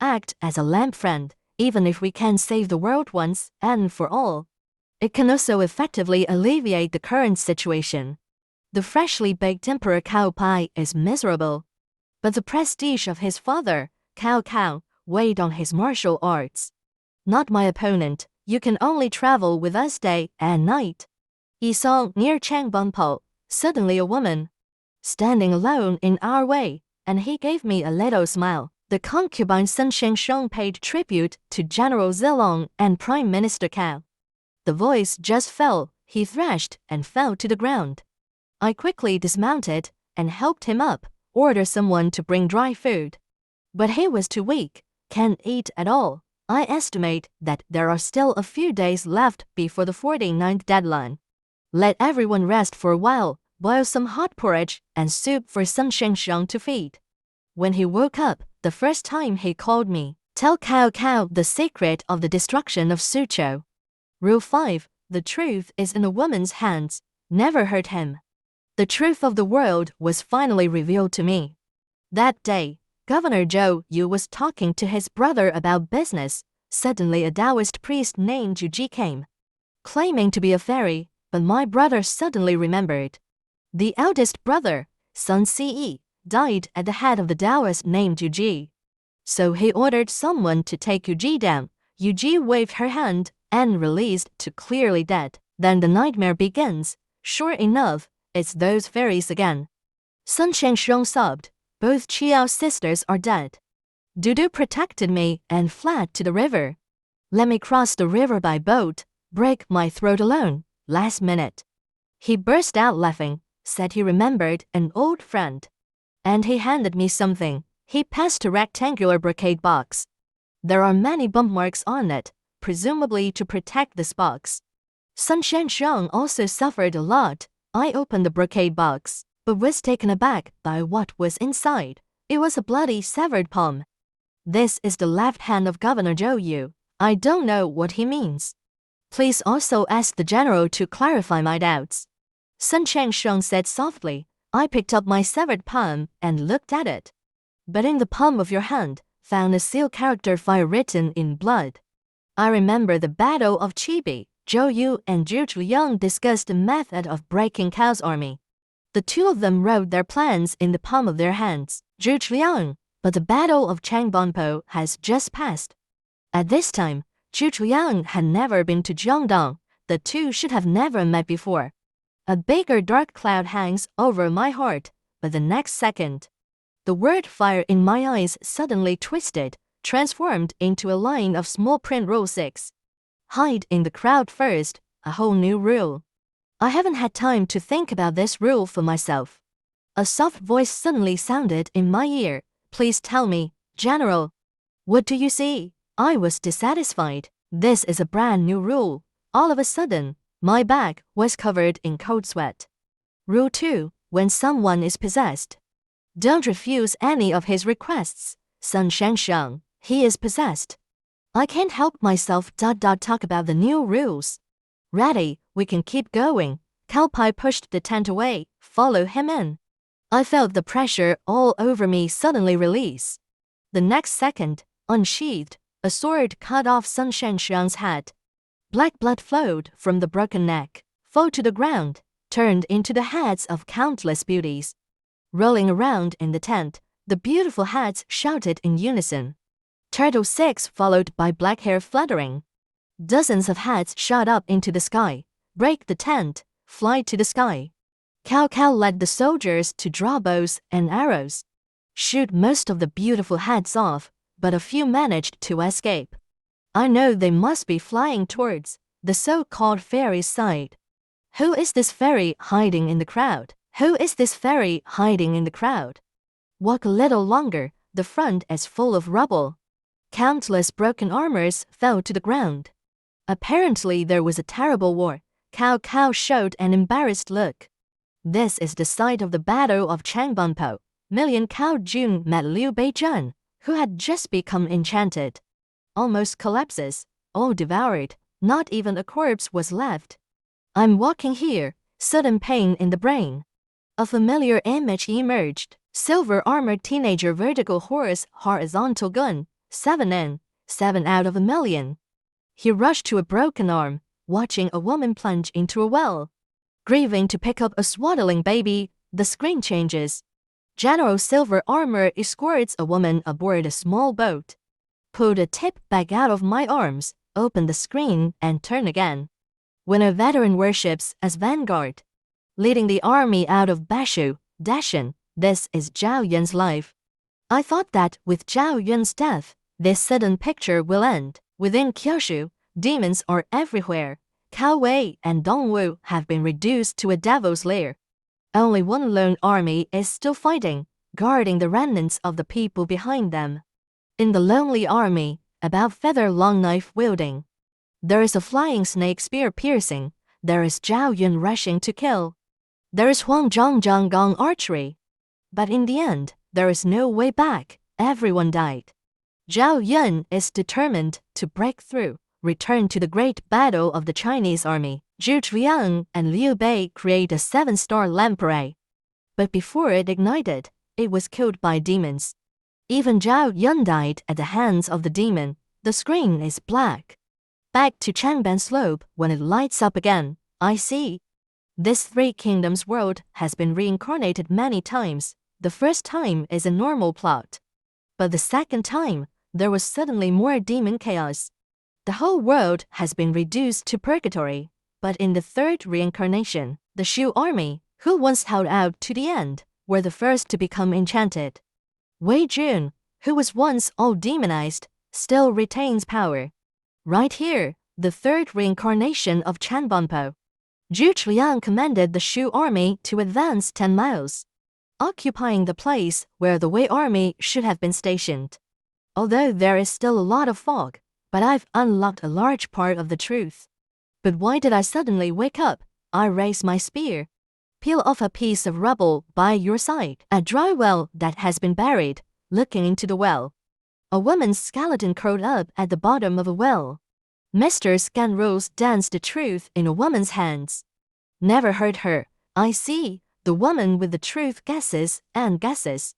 Act as a lamp friend, even if we can save the world once and for all. It can also effectively alleviate the current situation. The freshly baked Emperor Cao Pai is miserable. But the prestige of his father, Cao Cao, weighed on his martial arts. Not my opponent, you can only travel with us day and night. He saw near Changbangpo, suddenly a woman, standing alone in our way, and he gave me a little smile. The concubine Sun Shengsheng paid tribute to General Zilong and Prime Minister Cao. The voice just fell, he thrashed and fell to the ground. I quickly dismounted and helped him up, ordered someone to bring dry food. But he was too weak, can't eat at all. I estimate that there are still a few days left before the 49th deadline. Let everyone rest for a while, boil some hot porridge and soup for Sun Shengsheng to feed. When he woke up, the first time he called me, tell Cao Cao the secret of the destruction of Suzhou. Rule 5. The truth is in a woman's hands. Never hurt him. The truth of the world was finally revealed to me. That day, Governor Zhao Yun was talking to his brother about business. Suddenly a Taoist priest named Juji came, claiming to be a fairy, but my brother suddenly remembered. The eldest brother, Sun Ce, died at the head of the Taoist named Juji. So he ordered someone to take Yuji down. Yuji waved her hand and released to clearly dead. Then the nightmare begins. Sure enough, it's those fairies again. Sun Shengsheng sobbed. Both Qiao sisters are dead. Dudu protected me and fled to the river. Let me cross the river by boat, break my throat alone, last minute. He burst out laughing, said he remembered an old friend. And he handed me something. He passed a rectangular brocade box. There are many bump marks on it, presumably to protect this box. Sun Shengsheng also suffered a lot. I opened the brocade box, but was taken aback by what was inside. It was a bloody severed palm. This is the left hand of Governor Zhao Yun. I don't know what he means. Please also ask the general to clarify my doubts. Sun Shengsheng said softly. I picked up my severed palm and looked at it. But in the palm of your hand, found a seal character fire written in blood. I remember the Battle of Chibi. Zhao Yun and Zhu Zhuliang discussed the method of breaking Cao's army. The 2 of them wrote their plans in the palm of their hands. Zhu Zhuliang, but the Battle of Changbangpo has just passed. At this time, Zhu Zhuliang had never been to Jiangdong. The 2 should have never met before. A bigger dark cloud hangs over my heart, but the next second, the word fire in my eyes suddenly twisted. transformed into a line of small print. Rule 6. Hide in the crowd first, a whole new rule. I haven't had time to think about this rule for myself. A soft voice suddenly sounded in my ear. Please tell me, General. What do you see? I was dissatisfied. This is a brand new rule. All of a sudden, my back was covered in cold sweat. Rule 2. When someone is possessed, don't refuse any of his requests. Sun Shangsheng, he is possessed. I can't help myself. Talk about the new rules. Ready, we can keep going. Cao Pai pushed the tent away. Follow him in. I felt the pressure all over me suddenly release. The next second, unsheathed, a sword cut off Sun Shangsheng's head. Black blood flowed from the broken neck, fell to the ground, turned into the heads of countless beauties. Rolling around in the tent, the beautiful heads shouted in unison. Turtle 6 followed by black hair fluttering. Dozens of heads shot up into the sky, break the tent, fly to the sky. Cao led the soldiers to draw bows and arrows, shoot most of the beautiful heads off, but a few managed to escape. I know they must be flying towards the so-called fairy side. Who is this fairy hiding in the crowd? Who is this fairy hiding in the crowd? Walk a little longer, the front is full of rubble. Countless broken armors fell to the ground. Apparently there was a terrible war. Cao showed an embarrassed look. This is the site of the Battle of Changbunpo. Cao Jun met Liu Beizhen, who had just become enchanted. Almost collapses, all devoured, not even a corpse was left. I'm walking here, sudden pain in the brain. A familiar image emerged. Silver-armored teenager, vertical horse, horizontal gun, 7 in, 7 out of a million. He rushed to a broken arm, watching a woman plunge into a well. Grieving to pick up a swaddling baby, the screen changes. General Silver Armor escorts a woman aboard a small boat. Pulled a tip bag out of my arms, open the screen and turn again. When a veteran worships as vanguard, leading the army out of Bashu, Dashan, this is Zhao Yun's life. I thought that with Zhao Yun's death, this sudden picture will end. Within Kyushu, demons are everywhere. Cao Wei and Dongwu have been reduced to a devil's lair. Only one lone army is still fighting, guarding the remnants of the people behind them. In the lonely army, about feather long knife wielding, there is a flying snake spear piercing. There is Zhao Yun rushing to kill. There is Huang Zhang Gong archery. But in the end, there is no way back. Everyone died. Zhao Yun is determined to break through, return to the great battle of the Chinese army. Zhu Zhiyang and Liu Bei create a 7-star lamprey. But before it ignited, it was killed by demons. Even Zhao Yun died at the hands of the demon. The screen is black. Back to Changban Slope. When it lights up again, I see. This Three Kingdoms world has been reincarnated many times. The first time is a normal plot. But the second time, there was suddenly more demon chaos. The whole world has been reduced to purgatory. But in the third reincarnation, the Shu army, who once held out to the end, were the first to become enchanted. Wei Jun, who was once all demonized, still retains power. Right here, the third reincarnation of Chanbunpo. Zhu Zhiyang commanded the Shu army to advance 10 miles, occupying the place where the Wei army should have been stationed. Although there is still a lot of fog, but I've unlocked a large part of the truth. But why did I suddenly wake up? I raise my spear. Peel off a piece of rubble by your side. A dry well that has been buried, looking into the well. A woman's skeleton curled up at the bottom of a well. Mr. Scanrose danced the truth in a woman's hands. Never heard her. I see. The woman with the truth guesses and guesses.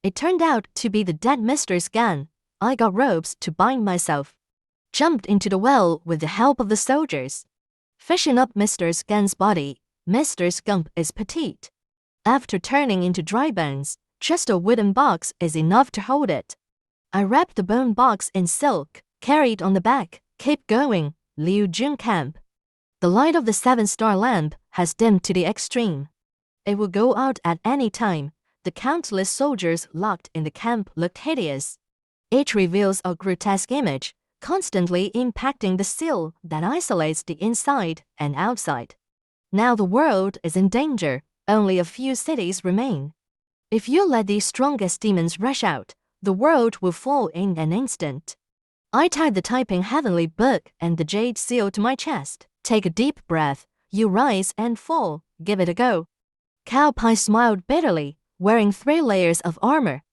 It turned out to be the dead Mr. Scan. I got ropes to bind myself. Jumped into the well with the help of the soldiers. Fishing up Mr. Scan's body. Mr. Scump is petite. After turning into dry bones, just a wooden box is enough to hold it. I wrapped the bone box in silk, carried on the back. Keep going, Liu Jun camp. The light of the 7-star lamp has dimmed to the extreme. It will go out at any time. The countless soldiers locked in the camp looked hideous. Each reveals a grotesque image, constantly impacting the seal that isolates the inside and outside. Now the world is in danger. Only a few cities remain. If you let the strongest demons rush out, the world will fall in an instant. I tied the typing heavenly book and the jade seal to my chest. Take a deep breath. You rise and fall. Give it a go. Cowpie smiled bitterly, wearing 3 layers of armor.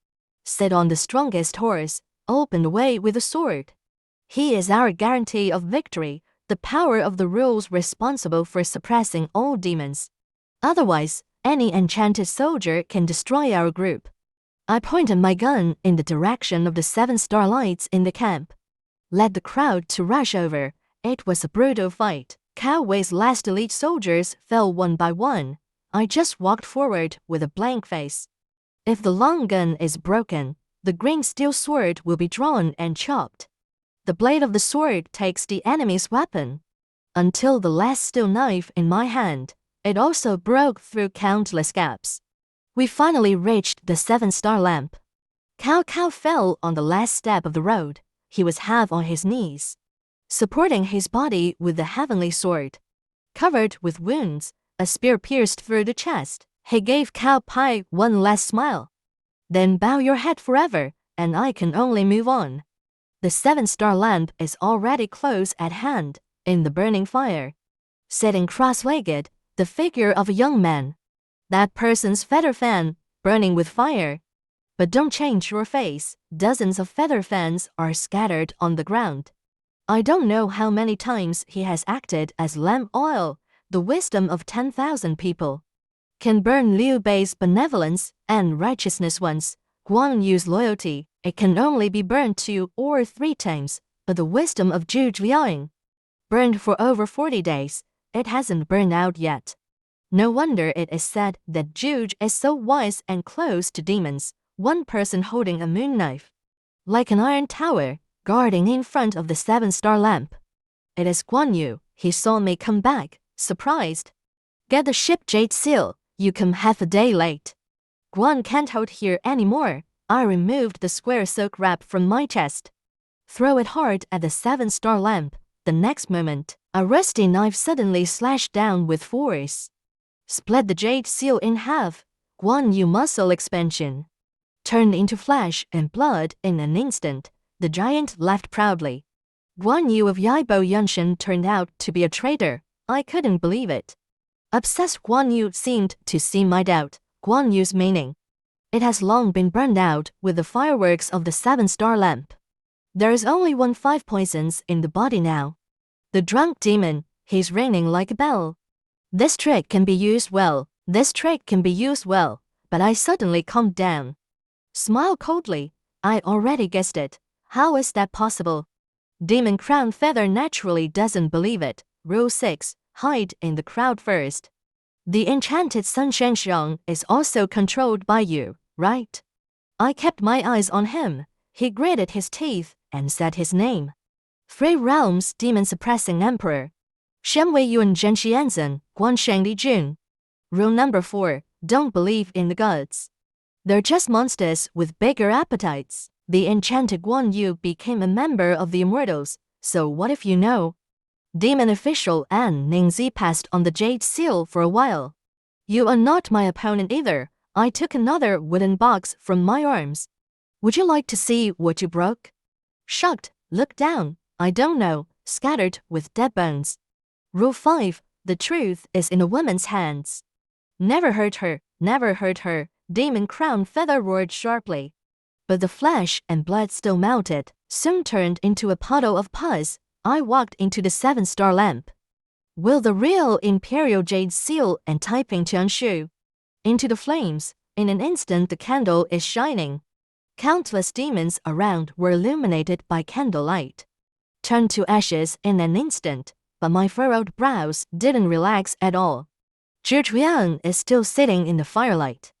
Sit on the strongest horse, open the way with a sword. He is our guarantee of victory, the power of the rules responsible for suppressing all demons. Otherwise, any enchanted soldier can destroy our group. I pointed my gun in the direction of the 7 starlights in the camp. Led the crowd to rush over. It was a brutal fight. Cowway's last elite soldiers fell one by one. I just walked forward with a blank face. If the long gun is broken, the green steel sword will be drawn and chopped. The blade of the sword takes the enemy's weapon. Until the last steel knife in my hand, it also broke through countless gaps. We finally reached the 7-star lamp. Cow fell on the last step of the road. He was half on his knees, supporting his body with the heavenly sword. Covered with wounds, a spear pierced through the chest. He gave Cowpie one last smile. Then bow your head forever, and I can only move on. The 7-star lamp is already close at hand, in the burning fire. Sitting cross-legged, the figure of a young man. That person's feather fan, burning with fire. But don't change your face. Dozens of feather fans are scattered on the ground. I don't know how many times he has acted as lamp oil. The wisdom of 10,000 people can burn Liu Bei's benevolence and righteousness once. Guan Yu's loyalty, it can only be burned 2 or 3 times, but the wisdom of Zhu Liang, burned for over 40 days, it hasn't burned out yet. No wonder it is said that Zhu is so wise and close to demons, one person holding a moon knife, like an iron tower, guarding in front of the 7-star lamp. It is Guan Yu. He saw me come back, surprised. Get the ship jade seal, you come half a day late. Guan can't hold here anymore. I removed the square silk wrap from my chest. Throw it hard at the 7-star lamp. The next moment, a rusty knife suddenly slashed down with force. Split the jade seal in half. Guan Yu muscle expansion turned into flesh and blood in an instant. The giant laughed proudly. Guan Yu of Yibo Yunshan turned out to be a traitor. I couldn't believe it. Obsessed Guan Yu seemed to see my doubt. Guan Yu's meaning. It has long been burned out with the fireworks of the 7-star lamp. There is only 5 poisons in the body now. The drunk demon, he's ringing like a bell. This trick can be used well. But I suddenly calmed down. Smile coldly. I already guessed it. How is that possible? Demon Crown Feather naturally doesn't believe it. Rule 6. Hide in the crowd first. The enchanted Sunshine Xiang is also controlled by you, right? I kept my eyes on him. He gritted his teeth and said his name. 3 realms demon suppressing emperor. Shenwei Yuan Zhenxianzhen, Guansheng Li Jun. Rule number 4. Don't believe in the gods. They're just monsters with bigger appetites. The enchanted Guan Yu became a member of the Immortals, so what if you know? Demon official An Ningzi passed on the jade seal for a while. You are not my opponent either. I took another wooden box from my arms. Would you like to see what you broke? Shocked, looked down. I don't know, scattered with dead bones. Rule 5. The truth is in a woman's hands. Never hurt her, never hurt her. Demon Crown Feather roared sharply. But the flesh and blood still melted, soon turned into a puddle of pus. I walked into the 7-star lamp. Will the real Imperial Jade seal and typing Tianshu into the flames. In an instant the candle is shining. Countless demons around were illuminated by candlelight. Turned to ashes in an instant, but my furrowed brows didn't relax at all. Zhu Liang is still sitting in the firelight.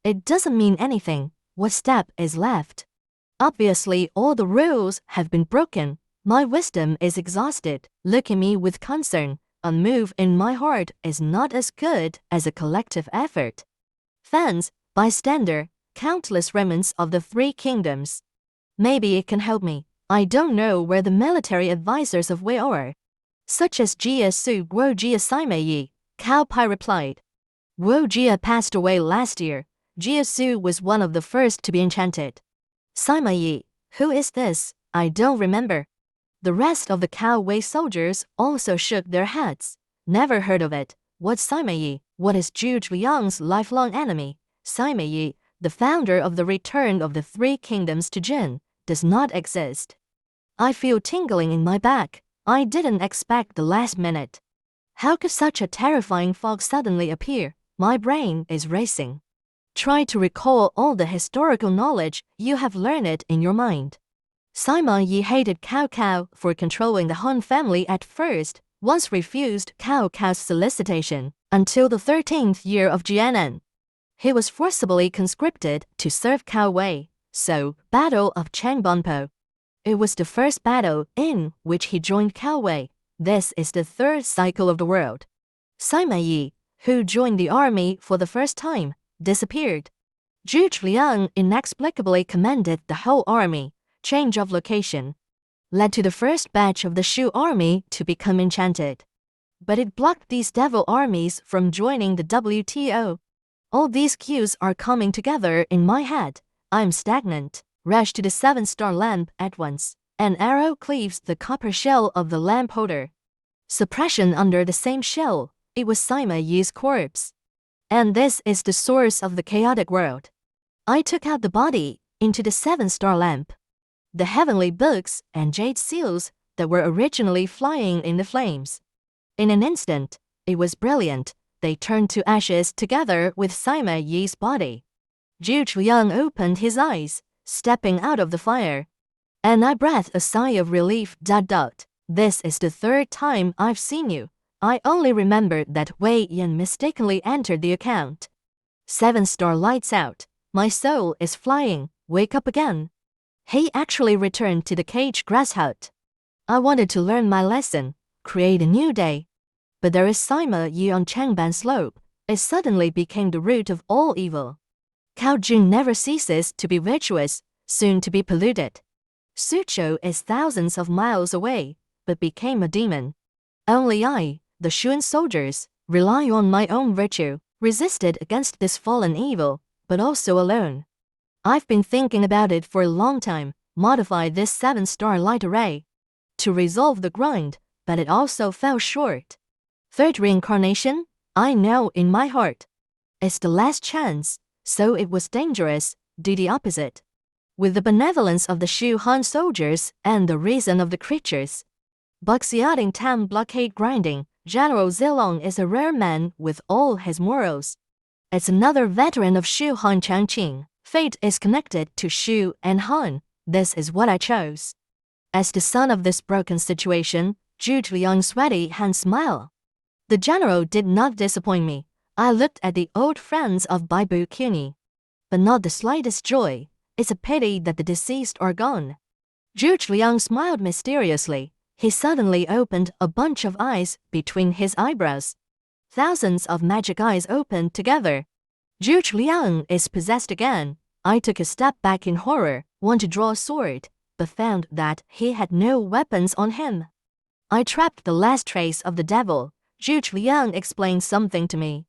It doesn't mean anything. What step is left? Obviously all the rules have been broken. My wisdom is exhausted. Look at me with concern. A move in my heart is not as good as a collective effort. Fans, bystander, countless remnants of the 3 kingdoms. Maybe it can help me. I don't know where the military advisors of Wei are. Such as Jia Su Guo Jia Sima Yi, Cao Pai replied. Guo Jia passed away last year. Jia Su was one of the first to be enchanted. Sima Yi, who is this? I don't remember. The rest of the Cao Wei soldiers also shook their heads. Never heard of it. What's Sima Yi? What is Zhu Zhiyang's lifelong enemy? Sima Yi, the founder of the Return of the Three Kingdoms to Jin, does not exist. I feel tingling in my back. I didn't expect the last minute. How could such a terrifying fog suddenly appear? My brain is racing. Try to recall all the historical knowledge you have learned in your mind. Sima Yi hated Cao Cao for controlling the Han family at first, once refused Cao Cao's solicitation, until the 13th year of Jianan. He was forcibly conscripted to serve Cao Wei, so, Battle of Changbonpo. It was the first battle in which he joined Cao Wei. This is the third cycle of the world. Sima Yi, who joined the army for the first time, disappeared. Zhu Zhiyang inexplicably commanded the whole army. Change of location led to the first batch of the Shu army to become enchanted. But it blocked these devil armies from joining the WTO. All these cues are coming together in my head. I'm stagnant. Rush to the 7-star lamp at once. An arrow cleaves the copper shell of the lamp holder. Suppression under the same shell. It was Sima Yi's corpse. And this is the source of the chaotic world. I took out the body into the 7-star lamp. The heavenly books and jade seals that were originally flying in the flames. In an instant, it was brilliant. They turned to ashes together with Sima Yi's body. Zhu Zhiyang opened his eyes, stepping out of the fire. And I breathed a sigh of relief. This is the third time I've seen you. I only remembered that Wei Yan mistakenly entered the account. 7-star lights out. My soul is flying. Wake up again. He actually returned to the cage grass hut. I wanted to learn my lesson, create a new day. But there is Sima Yi on Changban Slope. It suddenly became the root of all evil. Cao Jun never ceases to be virtuous, soon to be polluted. Suzhou is thousands of miles away, but became a demon. Only I, the Shun soldiers, rely on my own virtue, resisted against this fallen evil, but also alone. I've been thinking about it for a long time, modify this 7-star light array to resolve the grind, but it also fell short. Third reincarnation? I know in my heart. It's the last chance, so it was dangerous, do the opposite. With the benevolence of the Shu Han soldiers and the reason of the creatures. Buxiating town blockade grinding, General Zilong is a rare man with all his morals. It's another veteran of Shu Han Changqing. Fate is connected to Shu and Han. This is what I chose. As the son of this broken situation, Zhu Zhiyang's sweaty hands smile. The general did not disappoint me. I looked at the old friends of Baibu Quni. But not the slightest joy. It's a pity that the deceased are gone. Zhu Zhiyang smiled mysteriously. He suddenly opened a bunch of eyes between his eyebrows. Thousands of magic eyes opened together. Zhu Zhiyang is possessed again. I took a step back in horror, wanted to draw a sword, but found that he had no weapons on him. I trapped the last trace of the devil. Zhu Zhiyang explained something to me.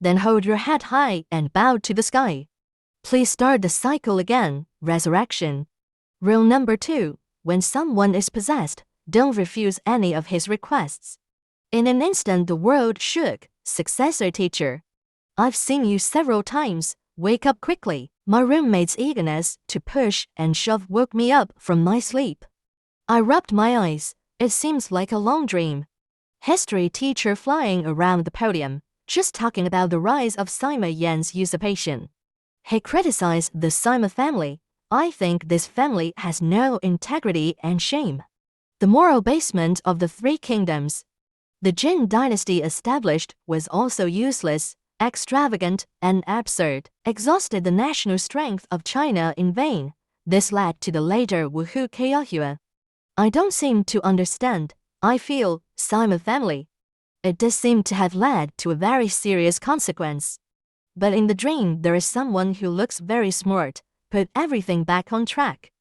Then hold your head high and bow to the sky. Please start the cycle again, resurrection. Rule number 2, when someone is possessed, don't refuse any of his requests. In an instant the world shook. Successor teacher. I've seen you several times. Wake up quickly. My roommate's eagerness to push and shove woke me up from my sleep. I rubbed my eyes. It seems like a long dream. History teacher flying around the podium, just talking about the rise of Sima Yan's usurpation. He criticized the Sima family. I think this family has no integrity and shame. The moral basement of the Three Kingdoms. The Jin dynasty established was also useless, extravagant, and absurd, exhausted the national strength of China in vain. This led to the later Wuhu Kaohua. I don't seem to understand. I feel, Sima family. It does seem to have led to a very serious consequence. But in the dream there is someone who looks very smart, put everything back on track.